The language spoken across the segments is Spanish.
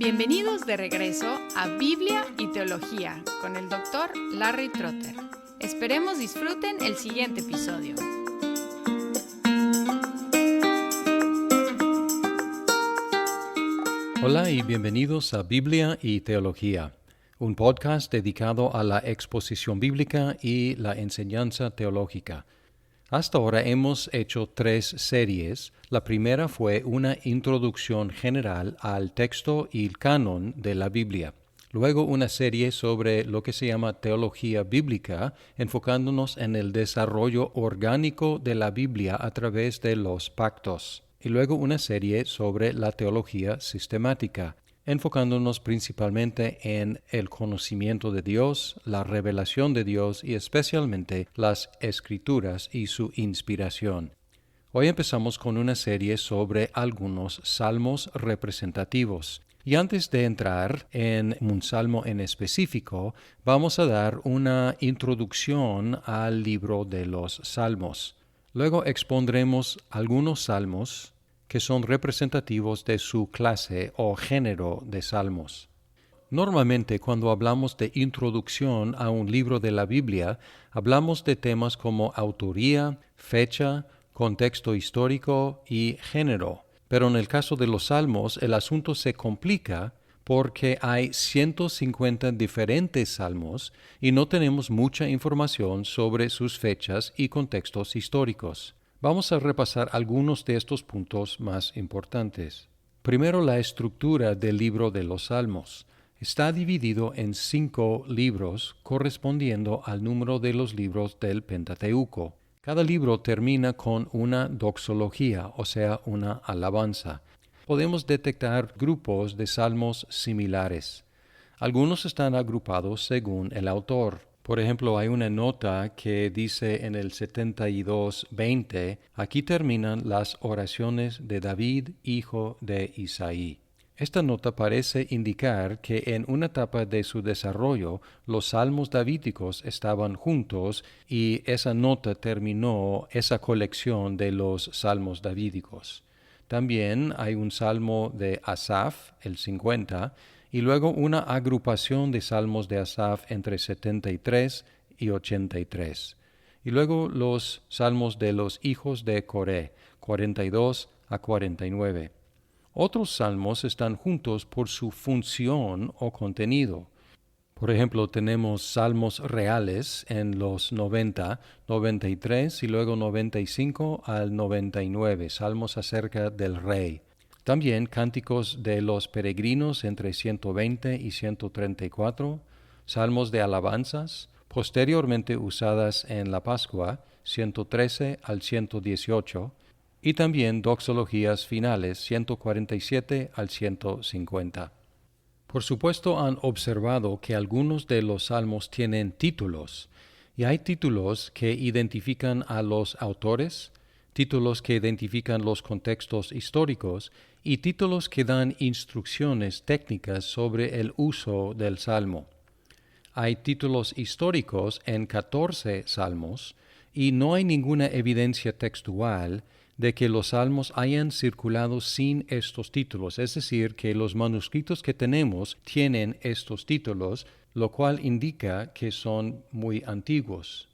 Bienvenidos de regreso a Biblia y Teología con el Dr. Larry Trotter. Esperemos disfruten el siguiente episodio. Hola y bienvenidos a Biblia y Teología, un podcast dedicado a la exposición bíblica y la enseñanza teológica. Hasta ahora hemos hecho 3 series. La primera fue una introducción general al texto y el canon de la Biblia. Luego una serie sobre lo que se llama teología bíblica, enfocándonos en el desarrollo orgánico de la Biblia a través de los pactos. Y luego una serie sobre la teología sistemática, enfocándonos principalmente en el conocimiento de Dios, la revelación de Dios y especialmente las Escrituras y su inspiración. Hoy empezamos con una serie sobre algunos salmos representativos. Y antes de entrar en un salmo en específico, vamos a dar una introducción al libro de los salmos. Luego expondremos algunos salmos que son representativos de su clase o género de salmos. Normalmente, cuando hablamos de introducción a un libro de la Biblia, hablamos de temas como autoría, fecha, contexto histórico y género. Pero en el caso de los salmos, el asunto se complica porque hay 150 diferentes salmos y no tenemos mucha información sobre sus fechas y contextos históricos. Vamos a repasar algunos de estos puntos más importantes. Primero, la estructura del libro de los Salmos. Está dividido en 5 libros correspondiendo al número de los libros del Pentateuco. Cada libro termina con una doxología, o sea, una alabanza. Podemos detectar grupos de salmos similares. Algunos están agrupados según el autor. Por ejemplo, hay una nota que dice en el 72:20, aquí terminan las oraciones de David, hijo de Isaí. Esta nota parece indicar que en una etapa de su desarrollo los salmos davídicos estaban juntos y esa nota terminó esa colección de los salmos davídicos. También hay un salmo de Asaf, el 50, y luego una agrupación de salmos de Asaf entre 73 y 83. Y luego los salmos de los hijos de Coré, 42 a 49. Otros salmos están juntos por su función o contenido. Por ejemplo, tenemos salmos reales en los 90, 93 y luego 95 al 99, salmos acerca del rey. También cánticos de los peregrinos entre 120 y 134, salmos de alabanzas, posteriormente usadas en la Pascua, 113 al 118, y también doxologías finales, 147 al 150. Por supuesto han observado que algunos de los salmos tienen títulos, y hay títulos que identifican a los autores, títulos que identifican los contextos históricos y títulos que dan instrucciones técnicas sobre el uso del salmo. Hay títulos históricos en 14 salmos y no hay ninguna evidencia textual de que los salmos hayan circulado sin estos títulos, es decir, que los manuscritos que tenemos tienen estos títulos, lo cual indica que son muy antiguos.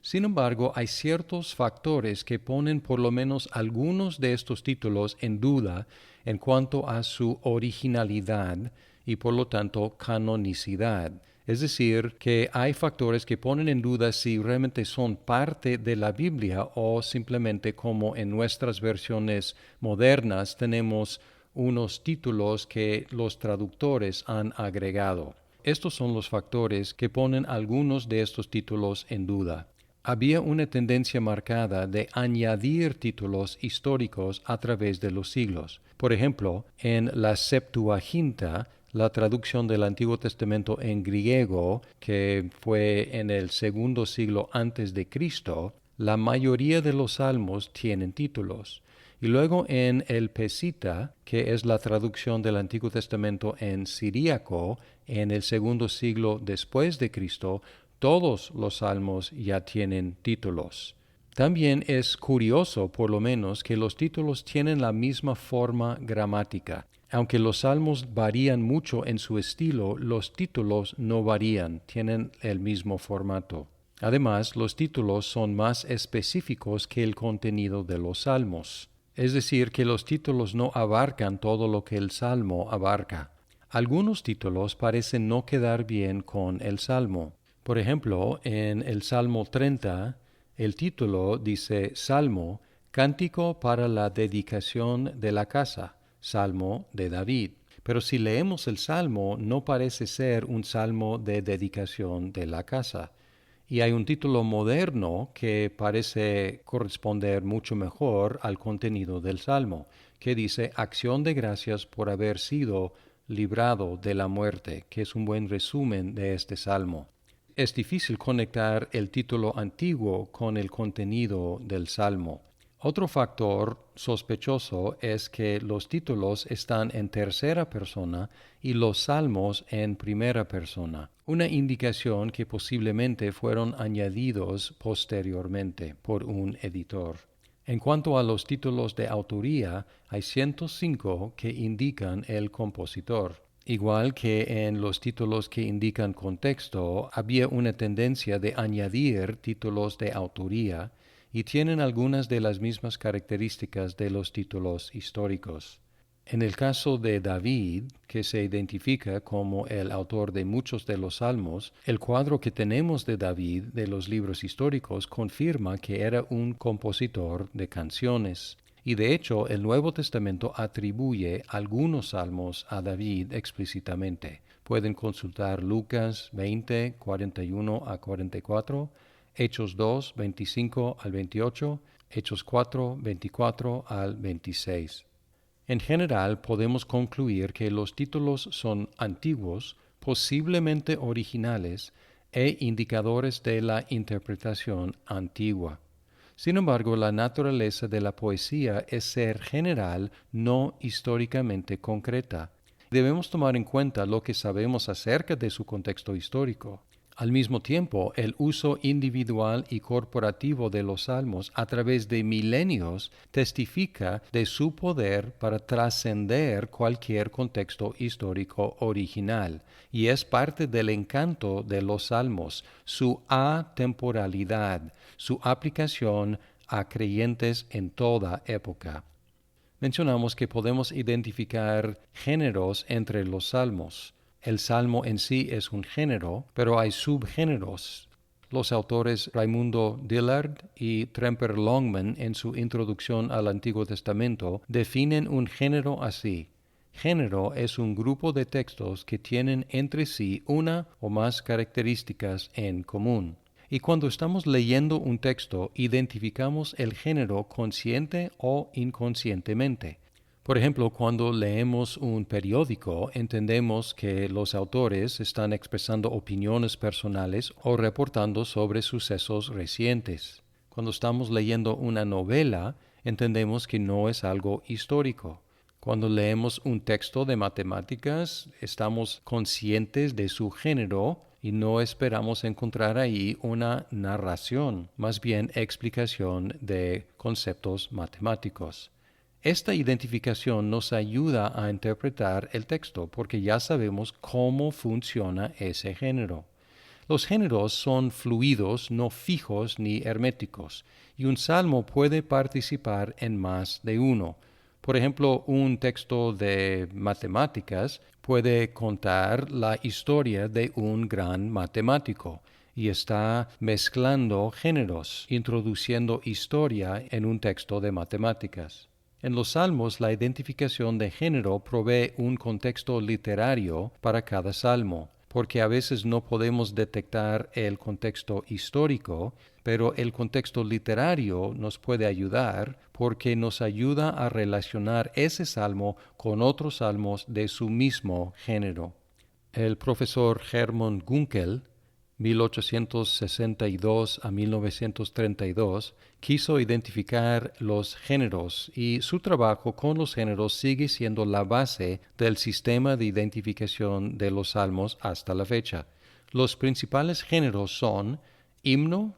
Sin embargo, hay ciertos factores que ponen por lo menos algunos de estos títulos en duda en cuanto a su originalidad y por lo tanto canonicidad. Es decir, que hay factores que ponen en duda si realmente son parte de la Biblia o simplemente como en nuestras versiones modernas tenemos unos títulos que los traductores han agregado. Estos son los factores que ponen algunos de estos títulos en duda. Había una tendencia marcada de añadir títulos históricos a través de los siglos. Por ejemplo, en la Septuaginta, la traducción del Antiguo Testamento en griego, que fue en el 2 siglo antes de Cristo, la mayoría de los salmos tienen títulos. Y luego en el Pesita, que es la traducción del Antiguo Testamento en siríaco, en el 2 siglo después de Cristo, todos los salmos ya tienen títulos. También es curioso, por lo menos, que los títulos tienen la misma forma gramática. Aunque los salmos varían mucho en su estilo, los títulos no varían, tienen el mismo formato. Además, los títulos son más específicos que el contenido de los salmos. Es decir, que los títulos no abarcan todo lo que el salmo abarca. Algunos títulos parecen no quedar bien con el salmo. Por ejemplo, en el Salmo 30, el título dice Salmo, Cántico para la dedicación de la casa, Salmo de David. Pero si leemos el Salmo, no parece ser un salmo de dedicación de la casa. Y hay un título moderno que parece corresponder mucho mejor al contenido del Salmo, que dice Acción de gracias por haber sido librado de la muerte, que es un buen resumen de este Salmo. Es difícil conectar el título antiguo con el contenido del Salmo. Otro factor sospechoso es que los títulos están en tercera persona y los salmos en primera persona, una indicación que posiblemente fueron añadidos posteriormente por un editor. En cuanto a los títulos de autoría, hay 105 que indican el compositor. Igual que en los títulos que indican contexto, había una tendencia de añadir títulos de autoría y tienen algunas de las mismas características de los títulos históricos. En el caso de David, que se identifica como el autor de muchos de los salmos, el cuadro que tenemos de David de los libros históricos confirma que era un compositor de canciones. Y de hecho, el Nuevo Testamento atribuye algunos salmos a David explícitamente. Pueden consultar Lucas 20, 41 a 44, Hechos 2, 25 al 28, Hechos 4, 24 al 26. En general, podemos concluir que los títulos son antiguos, posiblemente originales, e indicadores de la interpretación antigua. Sin embargo, la naturaleza de la poesía es ser general, no históricamente concreta. Debemos tomar en cuenta lo que sabemos acerca de su contexto histórico. Al mismo tiempo, el uso individual y corporativo de los salmos a través de milenios testifica de su poder para trascender cualquier contexto histórico original, y es parte del encanto de los salmos, su atemporalidad, su aplicación a creyentes en toda época. Mencionamos que podemos identificar géneros entre los salmos. El salmo en sí es un género, pero hay subgéneros. Los autores Raimundo Dillard y Tremper Longman en su introducción al Antiguo Testamento definen un género así. Género es un grupo de textos que tienen entre sí una o más características en común. Y cuando estamos leyendo un texto, identificamos el género consciente o inconscientemente. Por ejemplo, cuando leemos un periódico, entendemos que los autores están expresando opiniones personales o reportando sobre sucesos recientes. Cuando estamos leyendo una novela, entendemos que no es algo histórico. Cuando leemos un texto de matemáticas, estamos conscientes de su género y no esperamos encontrar ahí una narración, más bien explicación de conceptos matemáticos. Esta identificación nos ayuda a interpretar el texto porque ya sabemos cómo funciona ese género. Los géneros son fluidos, no fijos ni herméticos, y un salmo puede participar en más de uno. Por ejemplo, un texto de matemáticas puede contar la historia de un gran matemático y está mezclando géneros, introduciendo historia en un texto de matemáticas. En los salmos, la identificación de género provee un contexto literario para cada salmo, porque a veces no podemos detectar el contexto histórico, pero el contexto literario nos puede ayudar porque nos ayuda a relacionar ese salmo con otros salmos de su mismo género. El profesor Hermann Gunkel, 1862 a 1932, quiso identificar los géneros y su trabajo con los géneros sigue siendo la base del sistema de identificación de los salmos hasta la fecha. Los principales géneros son himno,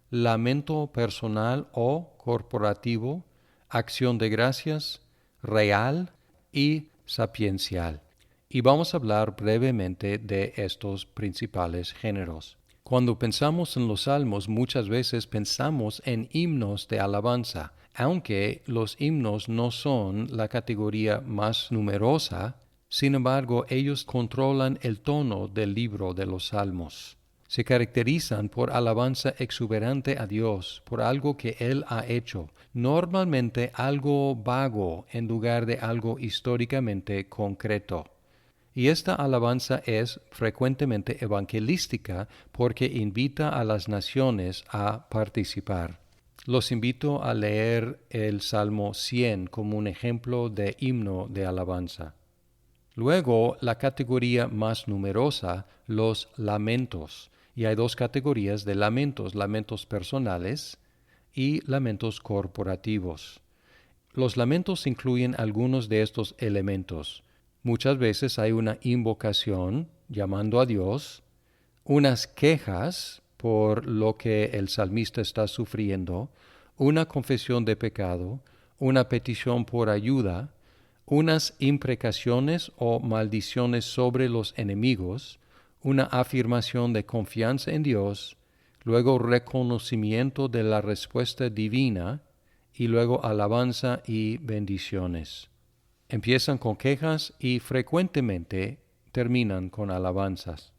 lamento personal o corporativo, acción de gracias, real y sapiencial. Y vamos a hablar brevemente de estos principales géneros. Cuando pensamos en los salmos, muchas veces pensamos en himnos de alabanza, aunque los himnos no son la categoría más numerosa. Sin embargo, ellos controlan el tono del libro de los salmos. Se caracterizan por alabanza exuberante a Dios, por algo que Él ha hecho, normalmente algo vago en lugar de algo históricamente concreto. Y esta alabanza es frecuentemente evangelística porque invita a las naciones a participar. Los invito a leer el Salmo 100 como un ejemplo de himno de alabanza. Luego, la categoría más numerosa, los lamentos. Y hay dos categorías de lamentos, lamentos personales y lamentos corporativos. Los lamentos incluyen algunos de estos elementos. Muchas veces hay una invocación llamando a Dios, unas quejas por lo que el salmista está sufriendo, una confesión de pecado, una petición por ayuda, unas imprecaciones o maldiciones sobre los enemigos, una afirmación de confianza en Dios, luego reconocimiento de la respuesta divina y luego alabanza y bendiciones. Empiezan con quejas y frecuentemente terminan con alabanzas.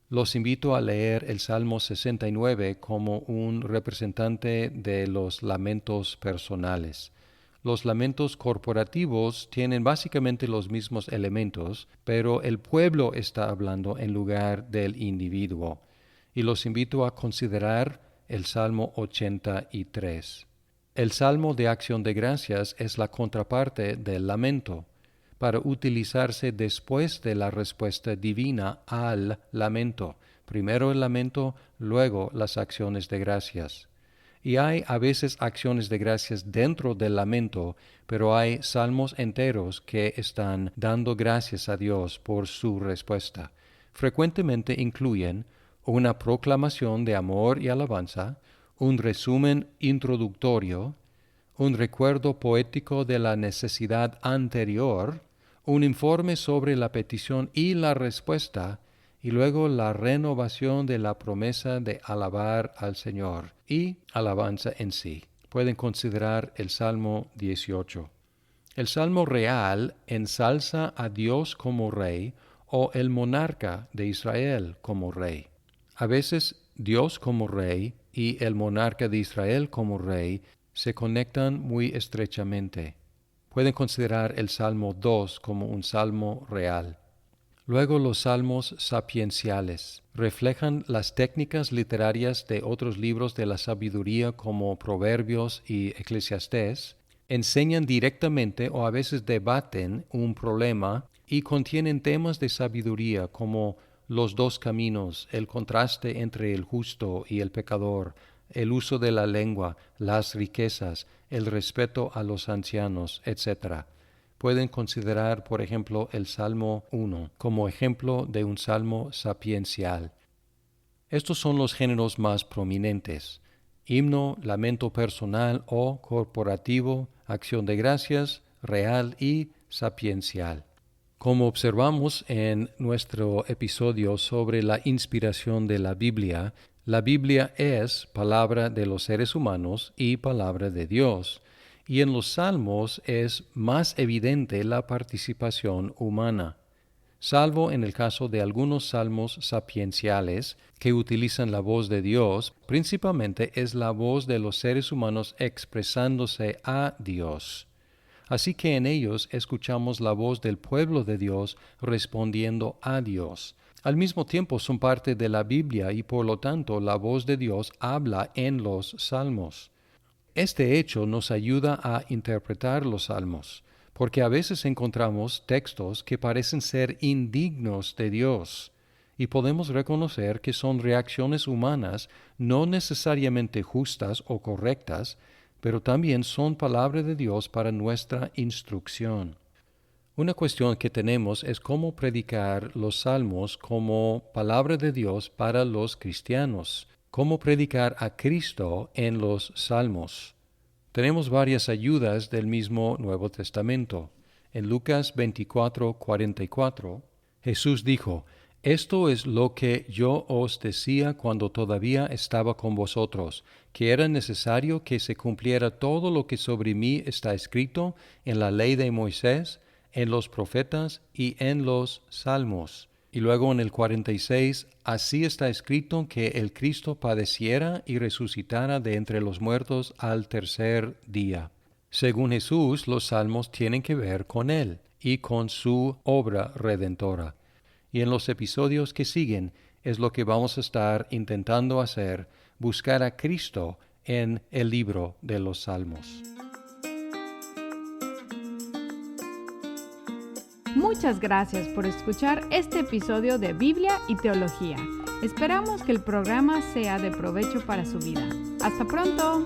Los invito a leer el Salmo 69 como un representante de los lamentos personales. Los lamentos corporativos tienen básicamente los mismos elementos, pero el pueblo está hablando en lugar del individuo. Y los invito a considerar el Salmo 83. El Salmo de Acción de Gracias es la contraparte del lamento, para utilizarse después de la respuesta divina al lamento. Primero el lamento, luego las acciones de gracias. Y hay a veces acciones de gracias dentro del lamento, pero hay salmos enteros que están dando gracias a Dios por su respuesta. Frecuentemente incluyen una proclamación de amor y alabanza, un resumen introductorio, un recuerdo poético de la necesidad anterior, un informe sobre la petición y la respuesta, y luego la renovación de la promesa de alabar al Señor y alabanza en sí. Pueden considerar el Salmo 18. El Salmo real ensalza a Dios como Rey o el monarca de Israel como Rey. A veces Dios como Rey y el monarca de Israel como Rey se conectan muy estrechamente. Pueden considerar el Salmo 2 como un salmo real. Luego los salmos sapienciales reflejan las técnicas literarias de otros libros de la sabiduría como Proverbios y Eclesiastés, enseñan directamente o a veces debaten un problema y contienen temas de sabiduría como los dos caminos, el contraste entre el justo y el pecador, el uso de la lengua, las riquezas, el respeto a los ancianos, etc. Pueden considerar, por ejemplo, el Salmo 1 como ejemplo de un salmo sapiencial. Estos son los géneros más prominentes: himno, lamento personal o corporativo, acción de gracias, real y sapiencial. Como observamos en nuestro episodio sobre la inspiración de la Biblia es palabra de los seres humanos y palabra de Dios, y en los salmos es más evidente la participación humana, salvo en el caso de algunos salmos sapienciales que utilizan la voz de Dios. Principalmente es la voz de los seres humanos expresándose a Dios. Así que en ellos escuchamos la voz del pueblo de Dios respondiendo a Dios. Al mismo tiempo son parte de la Biblia y por lo tanto la voz de Dios habla en los salmos. Este hecho nos ayuda a interpretar los salmos, porque a veces encontramos textos que parecen ser indignos de Dios, y podemos reconocer que son reacciones humanas no necesariamente justas o correctas, pero también son palabra de Dios para nuestra instrucción. Una cuestión que tenemos es cómo predicar los salmos como palabra de Dios para los cristianos, cómo predicar a Cristo en los salmos. Tenemos varias ayudas del mismo Nuevo Testamento. En Lucas 24:44, Jesús dijo: Esto es lo que yo os decía cuando todavía estaba con vosotros, que era necesario que se cumpliera todo lo que sobre mí está escrito en la ley de Moisés, en los profetas y en los salmos. Y luego en el 46, así está escrito que el Cristo padeciera y resucitara de entre los muertos al tercer día. Según Jesús, los salmos tienen que ver con Él y con su obra redentora. Y en los episodios que siguen es lo que vamos a estar intentando hacer, buscar a Cristo en el libro de los Salmos. Muchas gracias por escuchar este episodio de Biblia y Teología. Esperamos que el programa sea de provecho para su vida. ¡Hasta pronto!